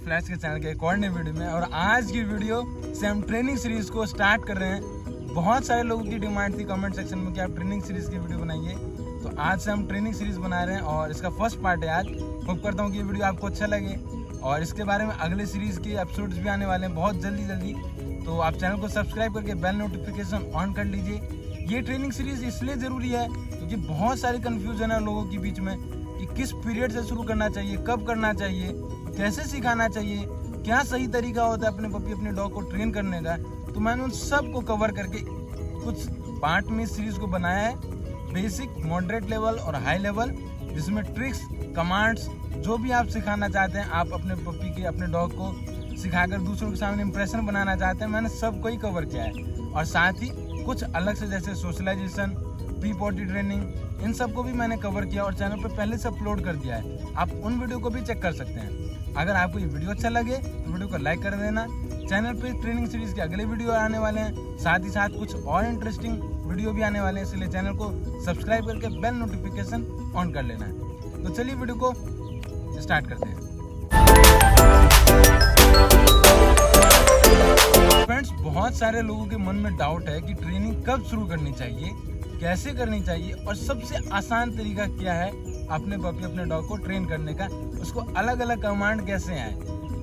Flash के channel के एक और नए वीडियो में। और आज की वीडियो से हम ट्रेनिंग सीरीज को स्टार्ट कर रहे हैं। बहुत सारे लोगों की डिमांड थी कमेंट सेक्शन में कि आप ट्रेनिंग सीरीज की वीडियो बनाइए, तो आज से हम ट्रेनिंग सीरीज बना रहे हैं और इसका फर्स्ट पार्ट है आज। होप करता हूँ कि ये वीडियो आपको अच्छा लगे और इसके बारे में अगले सीरीज के एपिसोड्स भी आने वाले हैं बहुत जल्दी। तो आप चैनल को सब्सक्राइब करके बेल नोटिफिकेशन ऑन कर लीजिए। ये ट्रेनिंग सीरीज इसलिए ज़रूरी है क्योंकि बहुत सारी कन्फ्यूजन है लोगों के बीच में कि किस पीरियड से शुरू करना चाहिए, कब करना चाहिए, कैसे सिखाना चाहिए, क्या सही तरीका होता है अपने डॉग को ट्रेन करने का। तो मैंने उन सब को कवर करके कुछ पार्ट में सीरीज को बनाया है, बेसिक, मॉडरेट लेवल और हाई लेवल, जिसमें ट्रिक्स, कमांड्स जो भी आप सिखाना चाहते हैं, आप अपने पपी के अपने डॉग को सिखाकर दूसरों के सामने इंप्रेशन बनाना चाहते हैं, मैंने सबको ही कवर किया है। और साथ ही कुछ अलग से जैसे सोशलाइजेशन, प्री पॉटी ट्रेनिंग, इन सब को भी मैंने कवर किया और चैनल पर पहले से अपलोड कर दिया है। आप उन वीडियो को भी चेक कर सकते हैं। अगर आपको ये वीडियो अच्छा लगे तो वीडियो को लाइक कर देना। चैनल पे ट्रेनिंग सीरीज के अगले वीडियो आने वाले हैं, साथ ही साथ कुछ और इंटरेस्टिंग वीडियो भी आने वाले हैं, इसलिए चैनल को सब्सक्राइब करके बेल नोटिफिकेशन ऑन कर लेना है। तो चलिए वीडियो को स्टार्ट करते हैं। फ्रेंड्स, बहुत सारे लोगों के मन में डाउट है कि ट्रेनिंग कब शुरू करनी चाहिए, कैसे करनी चाहिए और सबसे आसान तरीका क्या है अपने पपी अपने डॉग को ट्रेन करने का, उसको अलग अलग कमांड कैसे आए।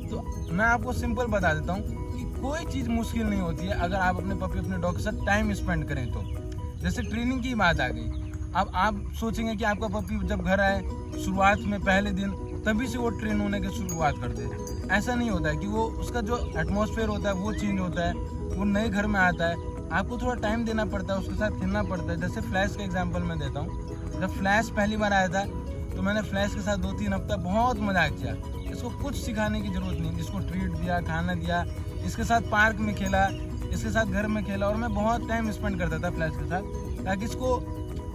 तो मैं आपको सिंपल बता देता हूँ कि कोई चीज़ मुश्किल नहीं होती है अगर आप अपने पपी अपने डॉग के साथ टाइम स्पेंड करें तो। जैसे ट्रेनिंग की बात आ गई, अब आप सोचेंगे कि आपका पपी जब घर आए शुरुआत में पहले दिन तभी से वो ट्रेन होने की शुरुआत कर दे। ऐसा नहीं होता है कि वो उसका जो एटमॉस्फेयर होता है वो चेंज होता है, वो नए घर में आता है, आपको थोड़ा टाइम देना पड़ता है, उसके साथ खेलना पड़ता है। जैसे फ्लैश का एग्जांपल मैं देता हूँ। जब फ्लैश पहली बार आया था तो मैंने फ्लैश के साथ 2-3 हफ्ता बहुत मजाक किया। इसको कुछ सिखाने की जरूरत नहीं, इसको ट्रीट दिया, खाना दिया, इसके साथ पार्क में खेला, इसके साथ घर में खेला और मैं बहुत टाइम स्पेंड करता था फ्लैश के साथ, ताकि इसको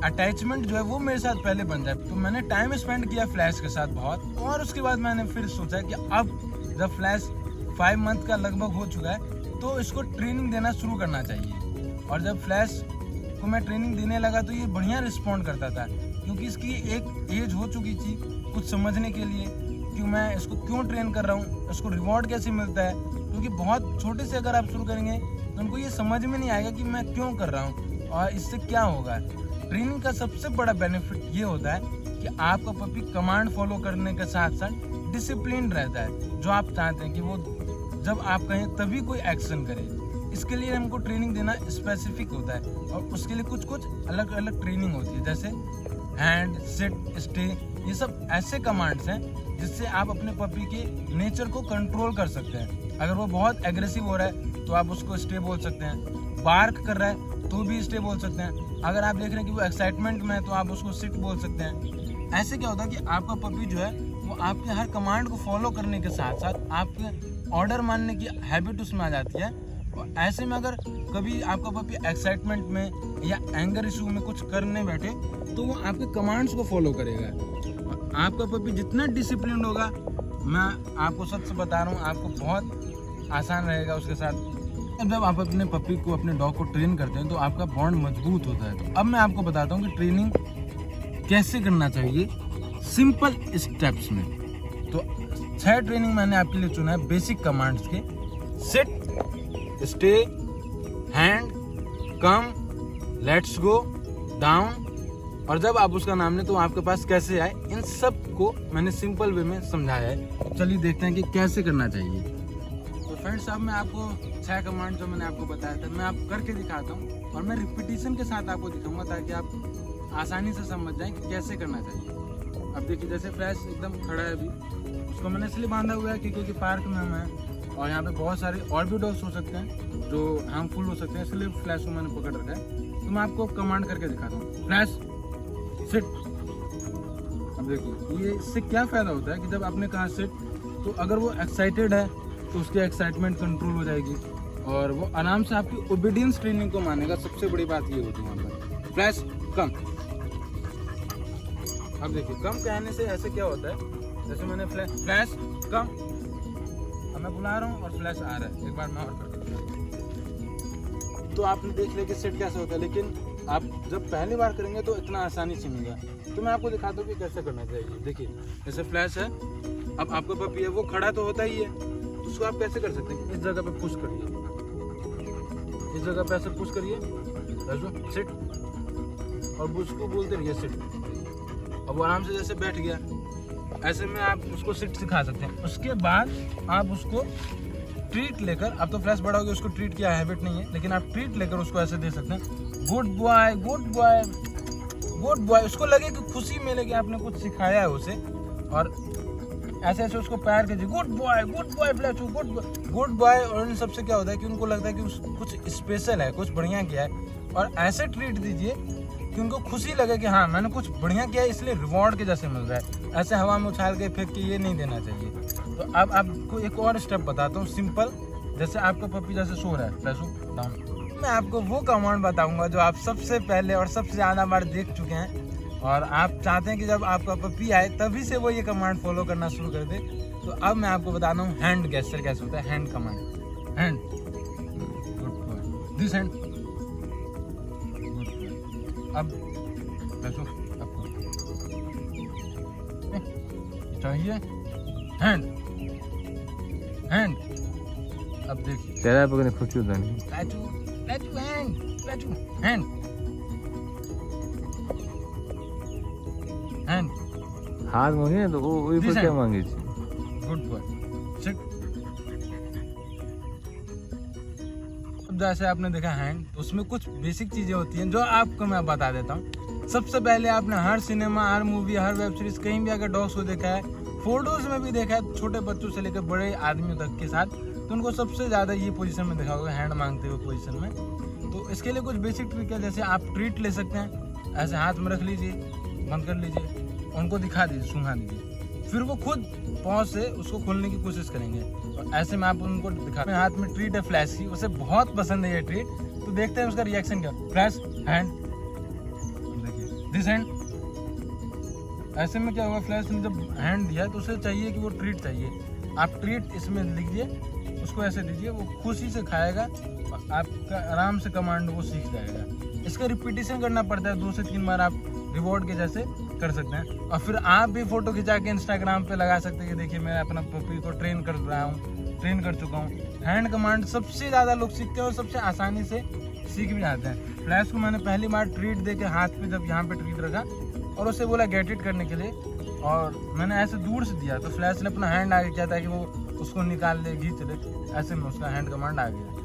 अटैचमेंट जो है वो मेरे साथ पहले बन जाए। तो मैंने टाइम स्पेंड किया फ्लैश के साथ बहुत, और उसके बाद मैंने फिर सोचा कि अब जब फ्लैश 5 मंथ का लगभग हो चुका है तो इसको ट्रेनिंग देना शुरू करना चाहिए। और जब फ्लैश को मैं ट्रेनिंग देने लगा तो ये बढ़िया रिस्पॉन्ड करता था, क्योंकि इसकी एक एज हो चुकी थी कुछ समझने के लिए कि मैं इसको क्यों ट्रेन कर रहा हूँ, इसको रिवॉर्ड कैसे मिलता है। क्योंकि बहुत छोटे से अगर आप शुरू करेंगे तो उनको ये समझ में नहीं आएगा कि मैं क्यों कर रहा हूँ और इससे क्या होगा। ट्रेनिंग का सबसे बड़ा बेनिफिट ये होता है कि आपका पपी कमांड फॉलो करने के साथ साथ डिसिप्लिन रहता है, जो आप चाहते हैं कि वो जब आप कहें तभी कोई एक्शन करे। इसके लिए हमको ट्रेनिंग देना स्पेसिफिक होता है और उसके लिए कुछ अलग अलग ट्रेनिंग होती है, जैसे हैंड, सिट, स्टे, ये सब ऐसे कमांड्स हैं जिससे आप अपने पपी के नेचर को कंट्रोल कर सकते हैं। अगर वो बहुत एग्रेसिव हो रहा है तो आप उसको स्टे बोल सकते हैं, बार्क कर रहा है तो भी स्टे बोल सकते हैं, अगर आप देख रहे हैं कि वो एक्साइटमेंट में है तो आप उसको सिट बोल सकते हैं। ऐसे क्या होता है कि आपका पपी जो है वो आपके हर कमांड को फॉलो करने के साथ साथ आपके ऑर्डर मानने की हैबिट उसमें आ जाती है। और ऐसे में अगर कभी आपका पपी एक्साइटमेंट में या एंगर इशू में कुछ करने बैठे तो वो आपके कमांड्स को फॉलो करेगा। और आपका पपी जितना डिसिप्लिन होगा, मैं आपको सच बता रहा हूँ, आपको बहुत आसान रहेगा उसके साथ। जब आप अपने पपी को अपने डॉग को ट्रेन करते हैं तो आपका बॉन्ड मजबूत होता है। तो अब मैं आपको बताता हूँ कि ट्रेनिंग कैसे करना चाहिए सिंपल स्टेप्स में। तो 6 ट्रेनिंग मैंने आपके लिए चुना है बेसिक कमांड्स के। Sit, stay, hand, come, let's go, down, और जब आप उसका नाम लें तो आपके पास कैसे आए, इन सब को मैंने सिंपल वे में समझाया है। चलिए देखते हैं कि कैसे करना चाहिए। तो फ्रेंड्स, अब मैं आपको 6 कमांड जो मैंने आपको बताया था मैं आपको करके दिखाता हूँ और मैं रिपीटिशन के साथ आपको दिखाऊंगा ताकि आप आसानी से समझ जाएं कि कैसे करना चाहिए। अब देखिए, जैसे फ्लैश एकदम खड़ा है अभी, उसको मैंने इसलिए बांधा हुआ है क्योंकि पार्क में हम हैं और यहाँ पे बहुत सारे और भी डॉग्स हो सकते हैं जो हार्मफुल हो सकते हैं, इसलिए फ्लैश को मैंने पकड़ रखा है। तो मैं आपको कमांड करके दिखाता हूँ। Flash, sit. अब देखिए, ये इससे क्या फ़ायदा होता है कि जब आपने कहा सिट तो अगर वो एक्साइटेड है तो उसकी एक्साइटमेंट कंट्रोल हो जाएगी और वो आराम से आपकी ओबीडियंस ट्रेनिंग को मानेगा। सबसे बड़ी बात ये होती है वहाँ पर। फ्लैश, कम। अब देखिए, कम कहने से ऐसे क्या होता है, जैसे मैंने फ्लैश कम, अब मैं बुला रहा हूँ और फ्लैश आ रहा है। एक बार मैं और करके दिखाता हूँ तो आपने देख लिया कि सेट कैसे होता है, लेकिन आप जब पहली बार करेंगे तो इतना आसानी से नहीं होगा। तो मैं आपको दिखाता हूँ कि कैसे करना चाहिए। देखिए, जैसे फ्लैश है अब आपका पपी है वो खड़ा तो होता ही है, उसको आप कैसे कर सकते हैं, इस जगह पे पुश करिए, इस जगह पे ऐसे पुश करिए, सिट, और उसको बोलते रहिए सिट। अब वो आराम से जैसे बैठ गया, ऐसे में आप उसको सिट सिखा सकते हैं। उसके बाद आप उसको ट्रीट लेकर, अब तो फ्लैश बड़ा हो गया, उसको ट्रीट की हैबिट नहीं है, लेकिन आप ट्रीट लेकर उसको ऐसे दे सकते हैं, good boy good boy good boy. उसको लगे कि खुशी मिले कि आपने कुछ सिखाया है उसे, और ऐसे ऐसे उसको प्यार कीजिए, good boy flash, good boy. और इन सबसे क्या होता है कि उनको लगता है कि कुछ स्पेशल है, कुछ बढ़िया किया है, और ऐसे ट्रीट दीजिए कि उनको खुशी लगे कि हाँ मैंने कुछ बढ़िया किया है, इसलिए रिवॉर्ड के जैसे मिल रहा है। ऐसे हवा में उछाल के फेंक के ये नहीं देना चाहिए। तो अब आपको एक और स्टेप बताता हूँ सिंपल। जैसे आपका पपी जैसे सो रहा है, फ्लैशो डाउन, मैं आपको वो कमांड बताऊंगा जो आप सबसे पहले और सबसे ज़्यादा बार देख चुके हैं, और आप चाहते हैं कि जब आपका पपी आए तभी से वो ये कमांड फॉलो करना शुरू कर दे। तो अब मैं आपको बताता हूँ हैंड गेस्चर कैसे होता है, hand command, hand, this hand, अब फ्लैशो आपको चाहिए हैंड, हैंड, अब देखिए तेरा पकड़ने खुशी होता नहीं, Let you hand. हाथ मांगे तो वो वही पर क्या मांगे छी, गुड बॉय, सिट। अब जैसे आपने देखा हैंड, उसमें कुछ बेसिक चीजें होती हैं जो आपको मैं बता देता हूँ। सबसे पहले आपने हर सिनेमा, हर मूवी, हर वेब सीरीज, कहीं भी अगर डॉग्स को देखा है, फोटोज में भी देखा है, छोटे बच्चों से लेकर बड़े आदमियों तक के साथ, तो उनको सबसे ज़्यादा ये पोजीशन में देखा होगा, हैंड मांगते हुए पोजीशन में। तो इसके लिए कुछ बेसिक ट्रिक है, जैसे आप ट्रीट ले सकते हैं, ऐसे हाथ में रख लीजिए, बंद कर लीजिए, उनको दिखा दीजिए, सूंघा दीजिए, फिर वो खुद पाँव से उसको खोलने की कोशिश करेंगे। और ऐसे में आप उनको दिखा, मेरे हाथ में ट्रीट है फ्लैश की, उसे बहुत पसंद है ये ट्रीट, तो देखते हैं उसका रिएक्शन क्या। फ्लैश हैंड, देखिए दिस हैंड। ऐसे में क्या होगा, फ्लैश ने जब हैंड दिया तो उसे चाहिए कि वो ट्रीट चाहिए, आप ट्रीट इसमें लीजिए, उसको ऐसे दीजिए, वो खुशी से खाएगा, और आपका आराम से कमांड वो सीख जाएगा। इसका रिपीटेशन करना पड़ता है, 2 से 3 बार आप रिवॉर्ड के जैसे कर सकते हैं। और फिर आप भी फोटो खिंचा के इंस्टाग्राम पे लगा सकते हैं कि देखिए मैं अपना पपी को ट्रेन कर रहा हूँ, ट्रेन कर चुका हूँ। हैंड कमांड सबसे ज़्यादा लोग सीखते हैं और सबसे आसानी से सीख भी जाते हैं। फ्लैश को मैंने पहली बार ट्रीट दे के हाथ पे, जब यहाँ पे ट्रीट रखा और उसे बोला गेट इट करने के लिए, और मैंने ऐसे दूर से दिया, तो फ्लैश ने अपना हैंड आगे किया था कि वो उसको निकाल ले, खींच ले, ऐसे में उसका हैंड कमांड आ गया।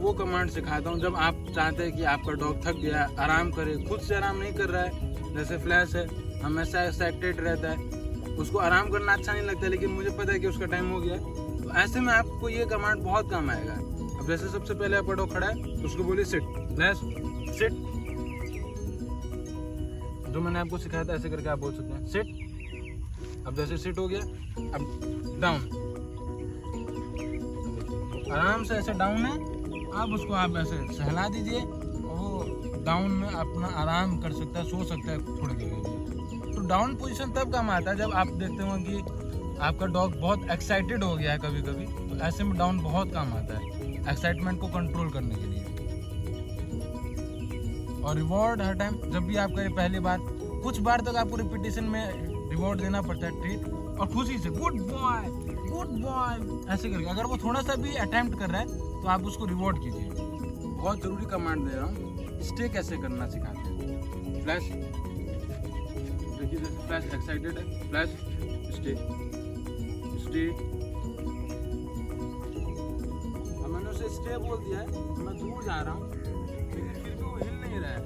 वो कमांड सिखाता हूँ जब आप चाहते हैं कि आपका डॉग थक गया, आराम करे, खुद से आराम नहीं कर रहा है, जैसे फ्लैश है हमेशा एक्साइटेड रहता है, उसको आराम करना अच्छा नहीं लगता, लेकिन मुझे पता है कि उसका टाइम हो गया, तो ऐसे में आपको ये कमांड बहुत काम आएगा। अब जैसे सबसे पहले आपका डॉग खड़ा है, उसको बोलिए सिट, फ्लैश सिट, जो मैंने आपको सिखाया था ऐसे करके आप बोल सकते हैं सिट। अब जैसे सिट हो गया, अब डाउन, आराम से ऐसे डाउन है, अब उसको आप ऐसे सहला दीजिए और वो डाउन में अपना आराम कर सकता है, सो सकता है थोड़ी देर के लिए। तो डाउन पोजीशन तब काम आता है जब आप देखते हो कि आपका डॉग बहुत एक्साइटेड हो गया है कभी कभी, तो ऐसे में डाउन बहुत काम आता है एक्साइटमेंट को कंट्रोल करने के लिए। और रिवॉर्ड हर टाइम, जब भी आप करें, पहली बार कुछ बार तक आपको रिपीटेशन में रिवॉर्ड देना पड़ता है, ट्रीट, और खुशी से गुड बॉय ऐसे करके। अगर वो थोड़ा सा भी अटेम्प्ट कर रहा है तो आप उसको रिवॉर्ड कीजिए। बहुत जरूरी कमांड दे रहा हूँ, स्टे कैसे करना सिखाते हैं। फ्लैश देखिए, जैसे फ्लैश एक्साइटेड है, फ्लैश स्टे स्टे, अब मैंने उसे स्टे बोल दिया है, मैं दूर जा रहा हूँ लेकिन फिर भी वो हिल नहीं रहा है,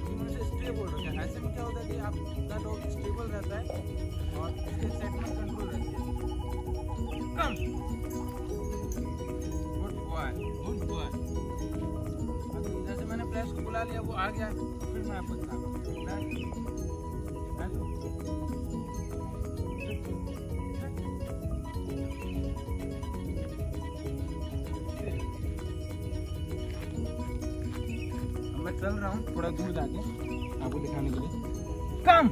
मैंने उसे स्टे बोल रखा है। ऐसे में क्या होता है कि आपका डॉग स्टेबल रहता है और उसकी एक्साइटमेंट कंट्रोल रहती है। कम, गुड बॉय। जैसे मैंने फ्लैश को बुला लिया, वो आ गया, फिर मैं आपको दिखाता हूँ। मैं चल रहा हूँ थोड़ा दूर जाके आपको दिखाने के लिए। कम,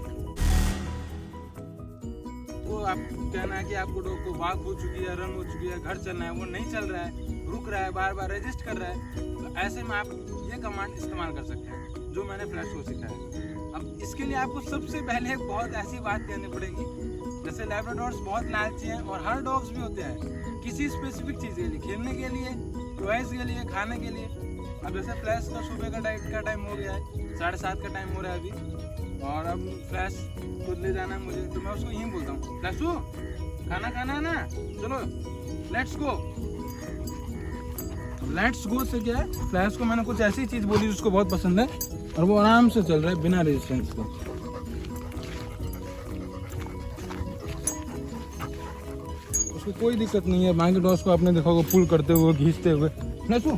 वो आप कहना है कि आपको डॉग को वॉक हो चुकी है, रन हो चुकी है, घर चलना है, वो नहीं चल रहा है, रुक रहा है, बार बार रेजिस्ट कर रहा है, तो ऐसे में आप ये कमांड इस्तेमाल कर सकते हैं जो मैंने फ्लैश को सिखाया है। अब इसके लिए आपको सबसे पहले एक बहुत ऐसी बात कहनी पड़ेगी जैसे लैब्राडोर्स बहुत लालची हैं और हर डॉग्स भी होते हैं किसी स्पेसिफिक चीज़ के लिए, खेलने के लिए, टॉयज के लिए, खाने के लिए। अब जैसे फ्लैश का सुबह का टाइम हो गया है, 7:30 का टाइम हो रहा है अभी, और अब फ्लैश खुद ले जाना है मुझे, तो मैं उसको यही बोलता हूँ, फ्लैशू खाना खाना है ना, चलो लेट्स गो। लेट्स गो से क्या है, फ्लैश को मैंने कुछ ऐसी चीज़ बोली जिसको बहुत पसंद है और वो आराम से चल रहा है बिना रेजिस्टेंस के। उसको कोई दिक्कत नहीं है। बाकी डॉग्स को आपने देखा होगा पुल करते हुए, खींचते हुए। फ्लैशू